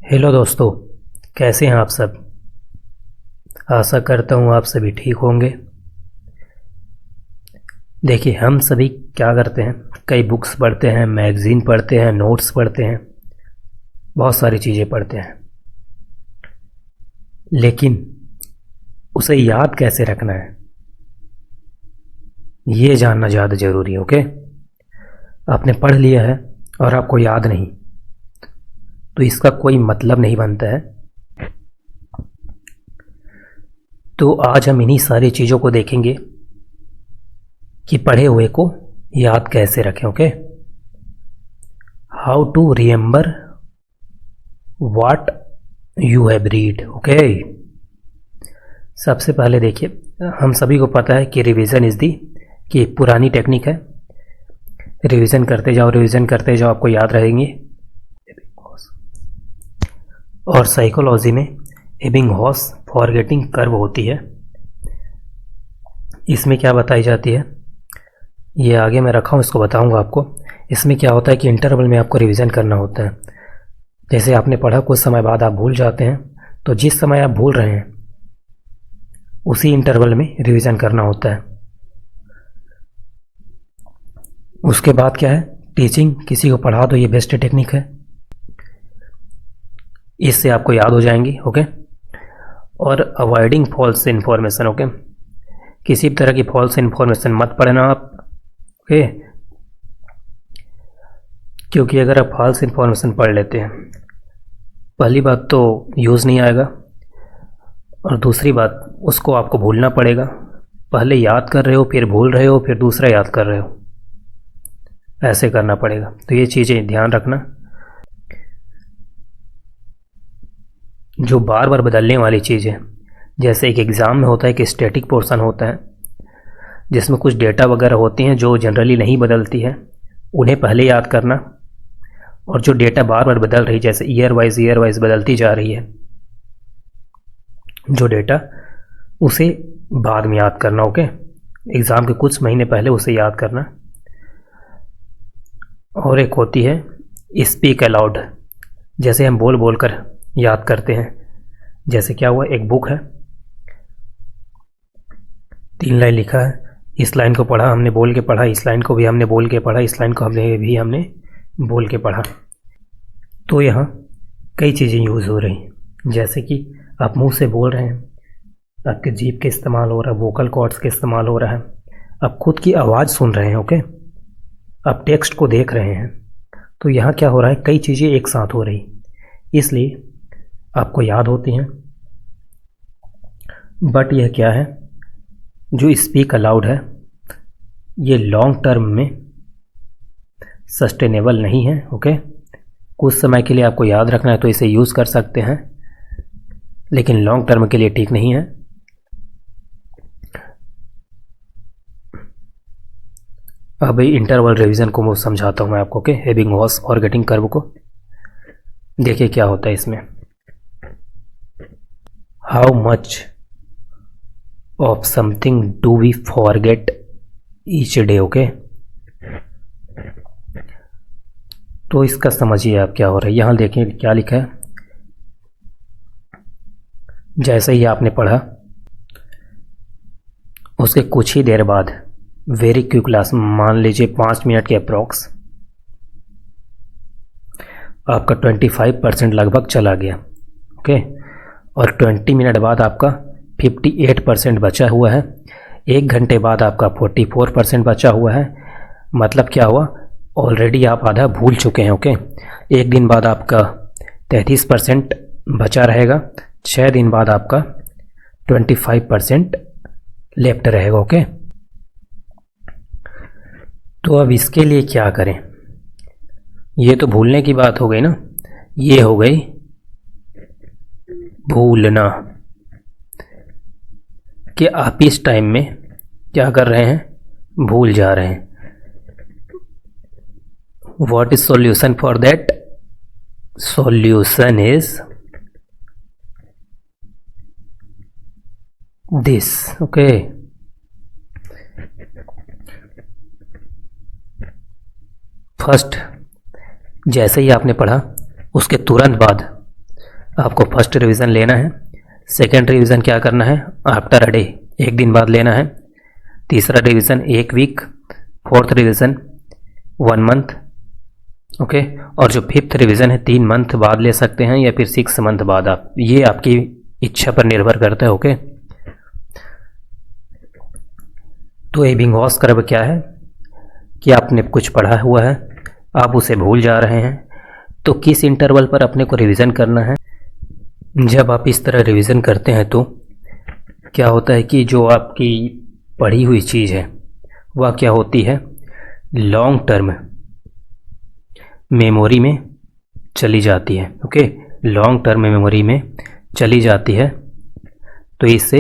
Hello दोस्तों, कैसे हैं आप सब। आशा करता हूँ आप सभी ठीक होंगे। देखिए, हम सभी क्या करते हैं, कई बुक्स पढ़ते हैं, मैगज़ीन पढ़ते हैं, नोट्स पढ़ते हैं, बहुत सारी चीज़ें पढ़ते हैं, लेकिन उसे याद कैसे रखना है ये जानना ज़्यादा ज़रूरी है। ओके, आपने पढ़ लिया है और आपको याद नहीं, तो इसका कोई मतलब नहीं बनता है। तो आज हम इन्हीं सारी चीज़ों को देखेंगे कि पढ़े हुए को याद कैसे रखें। Okay, how to remember what you have read. Okay, सबसे पहले देखिए, हम सभी को पता है कि रिवीजन इज़ दी कि पुरानी टेक्निक है। रिवीजन करते जाओ, रिवीजन करते जाओ, आपको याद रहेंगे। और साइकोलॉजी में एबिंगहॉस फॉरगेटिंग कर्व होती है। इसमें क्या बताई जाती है, ये आगे मैं रखा हूँ, इसको बताऊंगा आपको। इसमें क्या होता है कि इंटरवल में आपको रिवीजन करना होता है। जैसे आपने पढ़ा, कुछ समय बाद आप भूल जाते हैं, तो जिस समय आप भूल रहे हैं उसी इंटरवल में रिवीजन करना होता है। उसके बाद क्या है, टीचिंग, किसी को पढ़ा दो, ये बेस्ट टेक्निक है, इससे आपको याद हो जाएंगी। ओके, और अवॉइडिंग फॉल्स इन्फॉर्मेशन। ओके, किसी भी तरह की फॉल्स इन्फॉर्मेशन मत पढ़ना आप। ओके, क्योंकि अगर आप फॉल्स इन्फॉर्मेशन पढ़ लेते हैं, पहली बात तो यूज़ नहीं आएगा, और दूसरी बात उसको आपको भूलना पड़ेगा। पहले याद कर रहे हो, फिर भूल रहे हो, फिर दूसरा याद कर रहे हो, ऐसे करना पड़ेगा। तो ये चीज़ें ध्यान रखना, जो बार बार बदलने वाली चीज़ है। जैसे एक एग्ज़ाम में होता है कि स्टैटिक पोर्शन होता है, जिसमें कुछ डेटा वगैरह होती हैं जो जनरली नहीं बदलती है, उन्हें पहले याद करना। और जो डेटा बार बार बदल रही, जैसे ईयर वाइज बदलती जा रही है जो डेटा, उसे बाद में याद करना। ओके, एग्ज़ाम के कुछ महीने पहले उसे याद करना। और एक होती है स्पीक अलाउड, जैसे हम बोल बोल कर याद करते हैं। जैसे क्या हुआ, एक बुक है, 3 लाइन लिखा है, इस लाइन को पढ़ा, हमने बोल के पढ़ा, इस लाइन को भी हमने बोल के पढ़ा, इस लाइन को हमने बोल के पढ़ा। तो यहाँ कई चीज़ें यूज़ हो रही, जैसे कि आप मुंह से बोल रहे हैं, आपके जीभ के इस्तेमाल हो रहा है, वोकल कॉर्ड्स के इस्तेमाल हो रहा है, आप खुद की आवाज़ सुन रहे हैं। ओके, आप टेक्स्ट को देख रहे हैं। तो यहाँ क्या हो रहा है, कई चीज़ें एक साथ हो रही, इसलिए आपको याद होती हैं। बट यह क्या है, जो स्पीक अलाउड है, ये लॉन्ग टर्म में सस्टेनेबल नहीं है। ओके, कुछ समय के लिए आपको याद रखना है तो इसे यूज़ कर सकते हैं, लेकिन लॉन्ग टर्म के लिए ठीक नहीं है। अब इंटरवल रिवीजन को मैं समझाता हूँ मैं आपको। ओके, एबिंगहॉस फॉरगेटिंग कर्व को देखिए क्या होता है इसमें। How much of something do we forget each day. Okay, तो इसका समझिए आप क्या हो रहा है। यहाँ देखिए क्या लिखा है, जैसे ही आपने पढ़ा उसके कुछ ही देर बाद, वेरी क्विक क्लास, मान लीजिए 5 मिनट के अप्रॉक्स, आपका 25% लगभग चला गया। ओके, और 20 मिनट बाद आपका 58% बचा हुआ है। 1 घंटे बाद आपका 44% बचा हुआ है। मतलब क्या हुआ, ऑलरेडी आप आधा भूल चुके हैं। ओके, 1 दिन बाद आपका 33% बचा रहेगा, 6 दिन बाद आपका 25% लेफ्ट रहेगा। ओके, तो अब इसके लिए क्या करें, ये तो भूलने की बात हो गई ना, ये हो गई भूलना, कि आप इस टाइम में क्या कर रहे हैं, भूल जा रहे हैं। What is solution for that? Solution is this. Okay, first, जैसे ही आपने पढ़ा उसके तुरंत बाद आपको फर्स्ट रिवीजन लेना है, सेकेंड रिवीजन क्या करना है, आफ्टर अ डे, एक दिन बाद लेना है, तीसरा रिवीजन एक week, fourth revision 1 month, okay. और जो फिफ्थ रिवीजन है 3 मंथ बाद ले सकते हैं या फिर 6 मंथ बाद, आप ये आपकी इच्छा पर निर्भर करता है, ओके। तो एबिंगहॉस कर्व क्या है कि आपने कुछ पढ़ा हुआ है, आप उसे भूल जा रहे हैं, तो किस इंटरवल पर अपने को रिवीजन करना है। जब आप इस तरह रिवीजन करते हैं तो क्या होता है कि जो आपकी पढ़ी हुई चीज़ है वह क्या होती है, लॉन्ग टर्म मेमोरी में चली जाती है, ओके, लॉन्ग टर्म मेमोरी में चली जाती है। तो इससे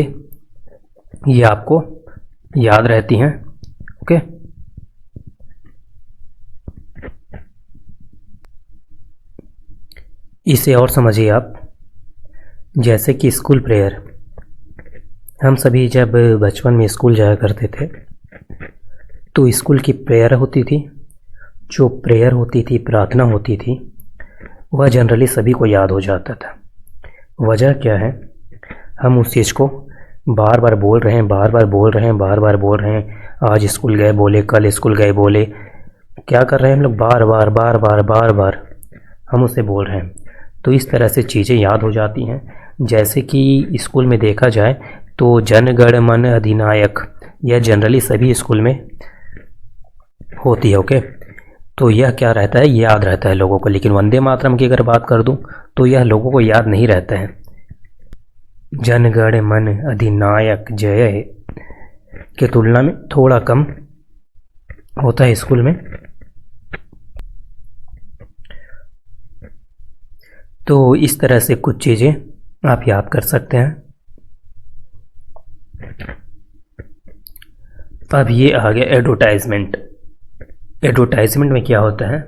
ये आपको याद रहती हैं, ओके। इसे और समझिए आप, जैसे कि स्कूल प्रेयर, हम सभी जब बचपन में स्कूल जाया करते थे तो स्कूल की प्रेयर होती थी, जो प्रेयर होती थी, प्रार्थना होती थी, वह जनरली सभी को याद हो जाता था। वजह क्या है, हम उस चीज़ को बार बार बोल रहे हैं, बार बार बोल रहे हैं, बार बार बोल रहे हैं, आज स्कूल गए बोले, कल स्कूल गए बोले, क्या कर रहे हैं हम लोग, बार बार बार बार बार बार हम उसे बोल रहे हैं। तो इस तरह से चीज़ें याद हो जाती हैं। जैसे कि स्कूल में देखा जाए तो जन गण मन अधिनायक, यह जनरली सभी स्कूल में होती है, ओके। तो यह क्या रहता है, याद रहता है लोगों को। लेकिन वंदे मातरम की अगर बात कर दूं तो यह लोगों को याद नहीं रहता है। जन गण मन अधिनायक जय के तुलना में थोड़ा कम होता है स्कूल में। तो इस तरह से कुछ चीज़ें आप याद कर सकते हैं। अब ये आ गया एडवर्टाइजमेंट। एडवर्टाइजमेंट में क्या होता है,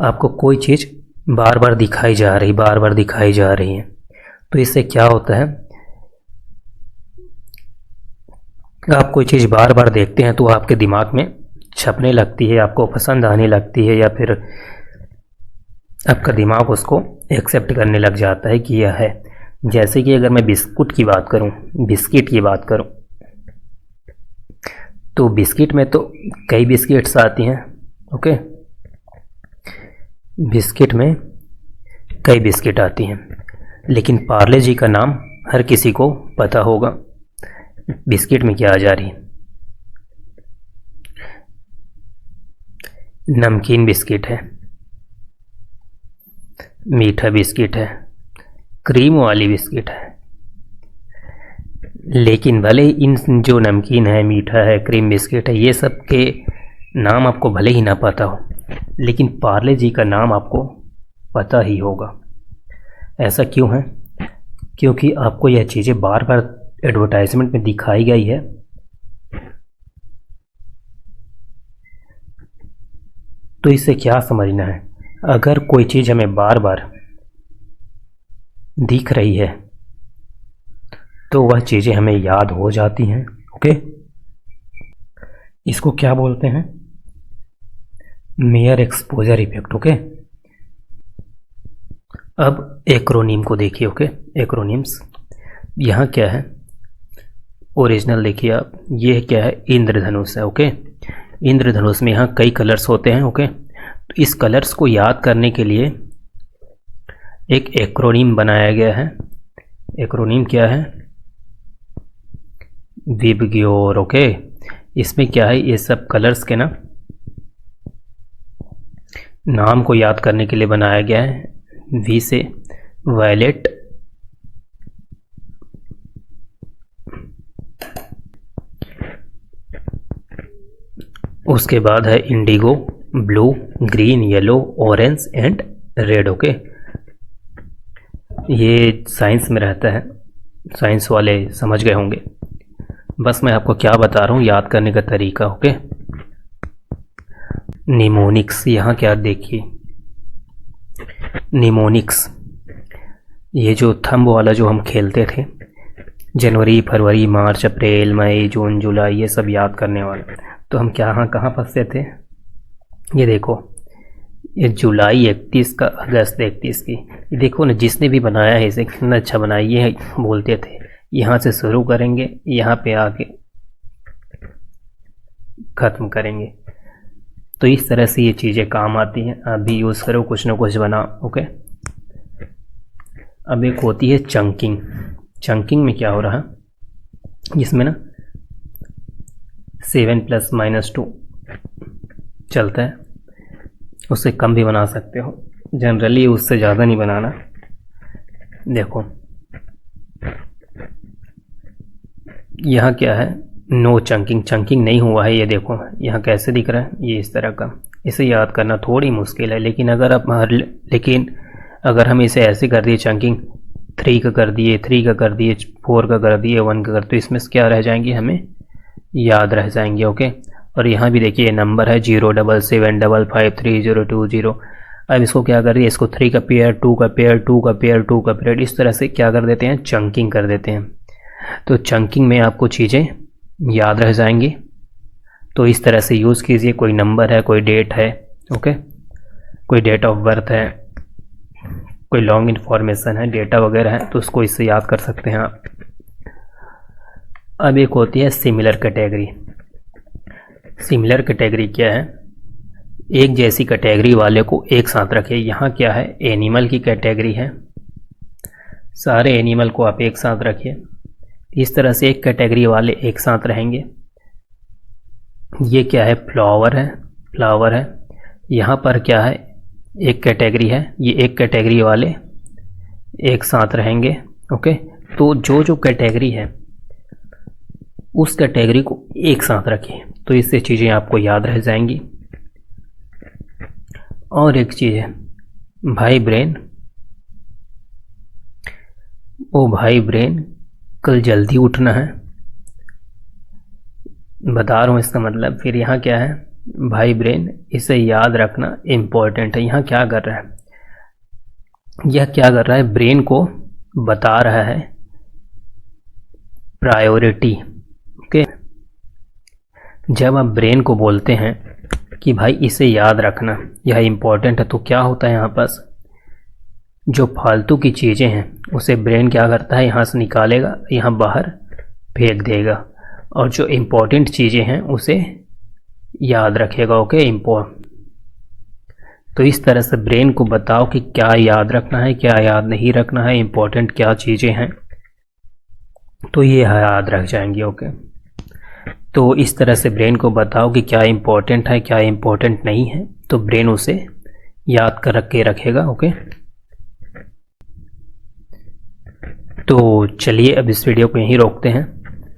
आपको कोई चीज़ बार बार दिखाई जा रही, बार बार दिखाई जा रही है। तो इससे क्या होता है, आप कोई चीज़ बार बार देखते हैं तो आपके दिमाग में छपने लगती है, आपको पसंद आने लगती है, या फिर आपका दिमाग उसको एक्सेप्ट करने लग जाता है कि यह है। जैसे कि अगर मैं बिस्कुट की बात करूं, बिस्किट की बात करूं, तो बिस्किट में तो कई बिस्किट्स आती हैं, ओके। बिस्किट में कई बिस्किट आती हैं, लेकिन पार्ले जी का नाम हर किसी को पता होगा। बिस्किट में क्या आ जा रही है, नमकीन बिस्किट है, मीठा बिस्किट है, क्रीम वाली बिस्किट है। लेकिन भले इन जो नमकीन है, मीठा है, क्रीम बिस्किट है, ये सब के नाम आपको भले ही ना पता हो, लेकिन पार्ले जी का नाम आपको पता ही होगा। ऐसा क्यों है, क्योंकि आपको यह चीज़ें बार बार एडवर्टाइजमेंट में दिखाई गई है। तो इससे क्या समझना है, अगर कोई चीज़ हमें बार बार दिख रही है तो वह चीज़ें हमें याद हो जाती हैं, ओके। इसको क्या बोलते हैं, मेयर एक्सपोजर इफेक्ट, ओके। अब एक्रोनीम को देखिए, ओके। एक्रोनीम्स यहाँ क्या है, ओरिजिनल देखिए आप, ये क्या है, इंद्रधनुष है, ओके। इंद्रधनुष में यहाँ कई कलर्स होते हैं, ओके। तो इस कलर्स को याद करने के लिए एक एक्रोनीम बनाया गया है। एक्रोनीम क्या है, विबग्योर, ओके। इसमें क्या है, ये सब कलर्स के नाम को याद करने के लिए बनाया गया है। वी से वायलेट, उसके बाद है Indigo, blue, green, yellow, orange and red, okay. ये साइंस में रहता है, साइंस वाले समझ गए होंगे। बस मैं आपको क्या बता रहा हूँ याद करने का तरीका, ओके। निमोनिक्स, यहाँ क्या देखिए, निमोनिक्स, ये जो थंब वाला जो हम खेलते थे, जनवरी, फरवरी, मार्च, अप्रैल, मई, जून, जुलाई, ये सब याद करने वाला। तो हम क्या कहाँ फंसते थे, ये देखो, ये जुलाई 31 का अगस्त 31 की। ये देखो ना, जिसने भी बनाया है इसे कितना अच्छा बनाया। ये बोलते थे यहाँ से शुरू करेंगे, यहाँ पे आके ख़त्म करेंगे। तो इस तरह से ये चीज़ें काम आती हैं। आप भी यूज़ करो, कुछ ना कुछ बनाओ। ओके। अब एक होती है चंकिंग। चंकिंग में क्या हो रहा है, जिसमें ना 7 ± 2 चलता है। उससे कम भी बना सकते हो, जनरली उससे ज़्यादा नहीं बनाना। देखो यहाँ क्या है, नो चंकिंग, चंकिंग नहीं हुआ है। ये देखो यहाँ कैसे दिख रहा है, ये इस तरह का। इसे याद करना थोड़ी मुश्किल है, लेकिन अगर हम इसे ऐसे कर दिए, चंकिंग 3 का कर दिए, 3 का कर दिए, 4 का कर दिए, 1 का कर, तो इसमें क्या रह जाएंगे, हमें याद रह जाएंगे। ओके। और यहाँ भी देखिए नंबर है 077553020। अब इसको क्या कर दिए, इसको 3 का पेयर, 2 का पेयर, 2 का पेयर, 2 का पेयर, इस तरह से क्या कर देते हैं, चंकिंग कर देते हैं। तो चंकिंग में आपको चीज़ें याद रह जाएंगी। तो इस तरह से यूज़ कीजिए। कोई नंबर है, कोई डेट है, ओके, कोई डेट ऑफ बर्थ है, कोई लॉन्ग इन्फॉर्मेशन है, डेटा वगैरह है, तो उसको इससे याद कर सकते हैं आप। अब एक होती है सिमिलर कैटेगरी। सिमिलर कैटेगरी क्या है, एक जैसी कैटेगरी वाले को एक साथ रखे। यहाँ क्या है, एनिमल की कैटेगरी है, सारे एनिमल को आप एक साथ रखिए। इस तरह से एक कैटेगरी वाले एक साथ रहेंगे। ये क्या है, फ्लावर है, फ्लावर है। यहाँ पर क्या है, एक कैटेगरी है, ये एक कैटेगरी वाले एक साथ रहेंगे। ओके। तो जो कैटेगरी है उस कैटेगरी को एक साथ रखिए, तो इससे चीज़ें आपको याद रह जाएंगी। और एक चीज़ है भाई ब्रेन। ओ भाई ब्रेन, कल जल्दी उठना है, बता रहा हूँ इसका मतलब। फिर यहाँ क्या है, भाई ब्रेन, इसे याद रखना इम्पोर्टेंट है। यहाँ क्या कर रहा है, यह क्या कर रहा है, ब्रेन को बता रहा है प्रायोरिटी। ओके। जब आप ब्रेन को बोलते हैं कि भाई इसे याद रखना, यह इम्पोर्टेंट है, तो क्या होता है, यहाँ पास जो फालतू की चीज़ें हैं उसे ब्रेन क्या करता है, यहाँ से निकालेगा, यहाँ बाहर फेंक देगा, और जो इम्पोर्टेंट चीज़ें हैं उसे याद रखेगा। ओके। तो इस तरह से ब्रेन को बताओ कि क्या याद रखना है, क्या याद नहीं रखना है, इम्पोर्टेंट क्या चीज़ें हैं, तो ये याद रख जाएंगे। ओके। तो इस तरह से ब्रेन को बताओ कि क्या इम्पोर्टेंट है, क्या इम्पोर्टेंट नहीं है, तो ब्रेन उसे याद कर के रखेगा। ओके। तो चलिए अब इस वीडियो को यहीं रोकते हैं।